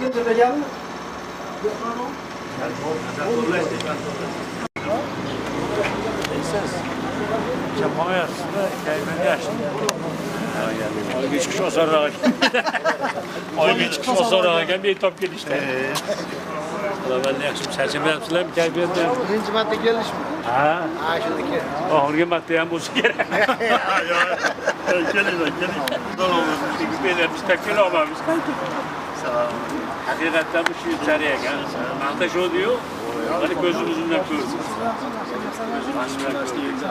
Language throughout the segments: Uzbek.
Bakın tepe geldi mi? Yapamıyoruz. Kaymen yaşlı. Ay üç kişi sonra ay üç kişi sonra bir top gelişti. Ben de yaşım seçimden sonra bir kayben de. Birinci madde gelmiş mi? Ha. Ha şuradaki. Ahırge maddeyen bu sigara. Gelin. Tamam. Biz tekil olmamış. Sağ hakikaten bu şey içeriye gel. Mahtaş o diyor. Hani gözümüzün önünden gördük.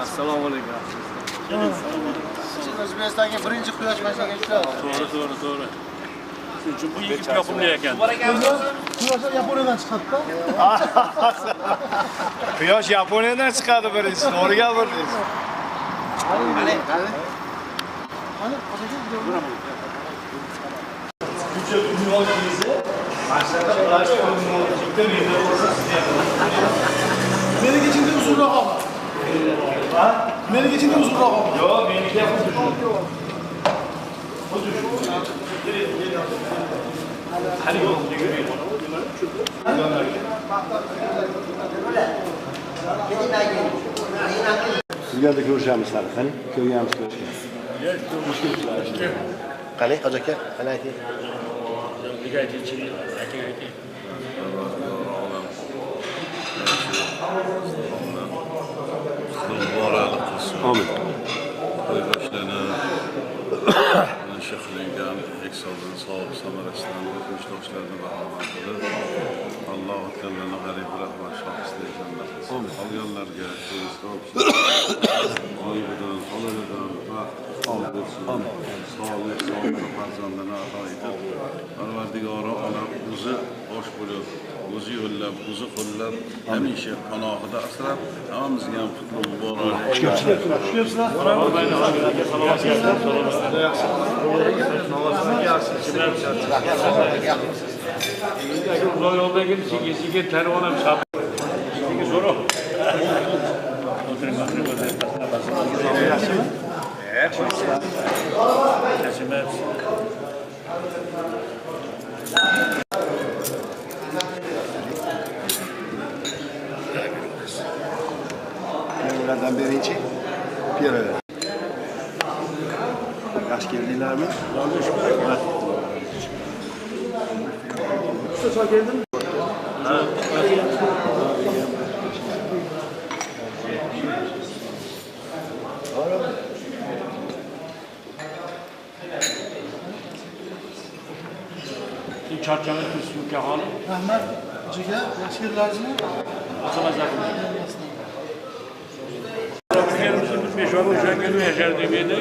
Assalamu alaikum. Özbekistan'da birinci quyosh başına geçtiler. Doğru. Çünkü bu yıkıp yapılmayacak. Quyoshlar Yaponiyadan çıkarttı da. Quyosh Yaponiyadan chiqadi birinchi, to'g'ri gapirdingiz. Shuncha dunyo kezi, maqsadda plastik qo'lmoqlikda menda bo'lsa sizga. Meniki ichinde uzunroq olma. Ha? Meniki ichinde uzunroq olma. Yo'q, meniki ham xuddi shu. Hali yo'q, Sizlarga ko'rishamiz hali, qani? Ko'rganmiz ko'rishgan. Qani, hoji aka, qani ayting. Amin. Şıklıgan, eksaldan sağlık samarasından geçmişlerine bağlantılı. Allah Teala'nın garip rahmet şahsıyla cennet. Alyanlarga ayıbdan, aladan, sağlık olsun. Sağlık farzandına aittir. Parvardigara olam o'zi bosh bo'lib, o'zi yo'llab, o'zi qo'llab, hamisha panohida asrab, hammamizga ham qutlug' muborak. Xushkepsizlar. Uzun yolda gidip sigir telefona bir şap. Sigir soru. Oturun. Ulardan birinchi Piyoda. Yaxshi keldinglarmi? Usta geldin mi? Çarçanın kısmı kahalı. Rahmat. Ciga, yaxshi keldinglarmi? Asama zakın. Biz beş var uçan günü yaşar demeydi.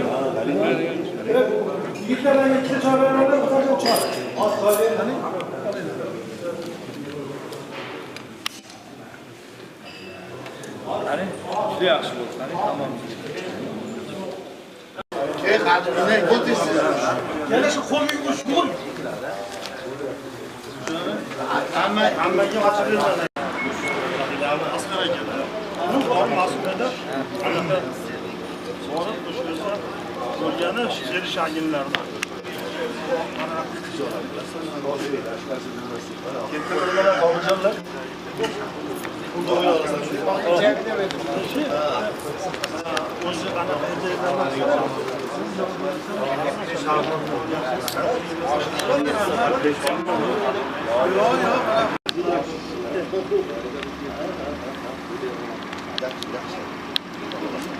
Yigitlardan ikkita choy beradi, o'rtacha choy. Az choy ber, qani? Qani? Juda yaxshi bo'ldi. Qani, tamom. Keyin qadrini bo'ldingiz. Yana shu qo'lga urish yo'q. Hammaga ochib beradi. Asqar aka. Bu bor mas'ulada. Sonra qo'shilsa bo'lgani sheri shaginlarni. Kattalarga qolganlar. O'zi anaqa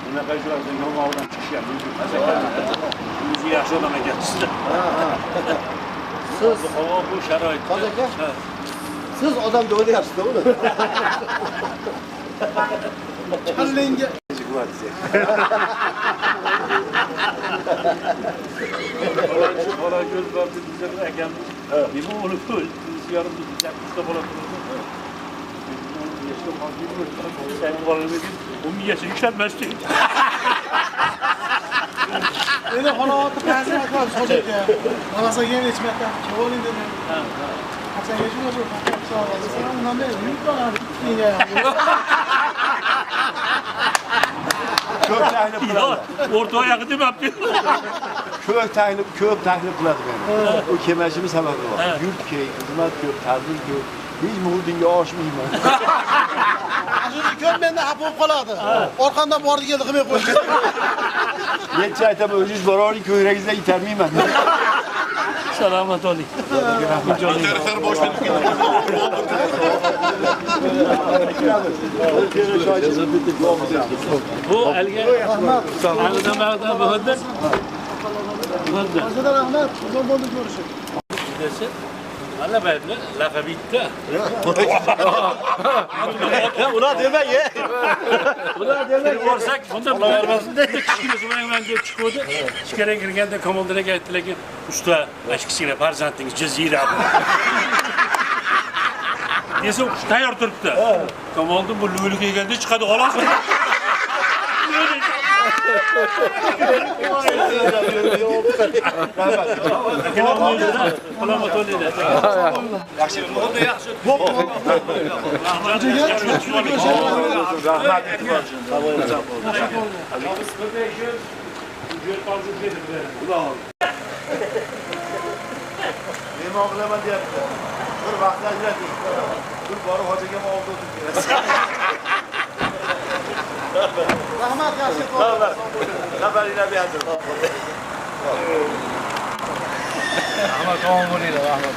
Bunaqa ishlardan yomg'irdan chiqishgan. O'zi yaxshi odam ekansiz. Siz Havo bu sharoitda. Hoji aka. Siz odamni o'ylayapsiz-da uni. Kallenga Bola göz vardı bize bırakan. Nima onu ko'l, yarım bitta bola turdi. Yaşlı hakim bo'ldi. Sen bolamedin, 10 yaşa yükselmezdi. Endi holatni ta'zim qilamiz Hoji aka. Onasiga yem ichmakdan kevoling dedi. Qachonga shu so'radi. Undan beri yutib oladi. Ko'p taklif qiladi. O'rta oyog'i demabdi. Ko'p taklif qiladi meni. U kelmashimiz sababi bor. Yurt kerak, xizmat ko'p, ta'til ko'p. Hech muhurdinga oshmayman. Shuning ko'p menda xafa bo'lib qoladi. Orqamdan bordi keldi qilmay qo'ydi. Necha aytaman, o'zingiz boravering, ko'kragingizdan itarmayman. Salomat bo'ling. Bu alga anidan bo'ldi. Hozirda rahmat, uzun bo'ldi ko'rishib. Desa, mana baytni laqabi bitta. Ular demang, Ular demang. Borsak, bunda bilavermasda kichkina so'rayman deb chiqdi. Ichkariga kirganda komandirga aytdilarki, usta, kichkina farzandingiz jazira. Desa, tayyor turibdi. Komandir bu lo'li kelganda chiqadi, xolos. Nima qilaman deyapti. Bir vaqt ajrating. Bir borib hojiga oldi o'tib kelasiz. Rahmat, yaxshi Xabaringlar berdim. Rahmat, omon bo'linglar, rahmat.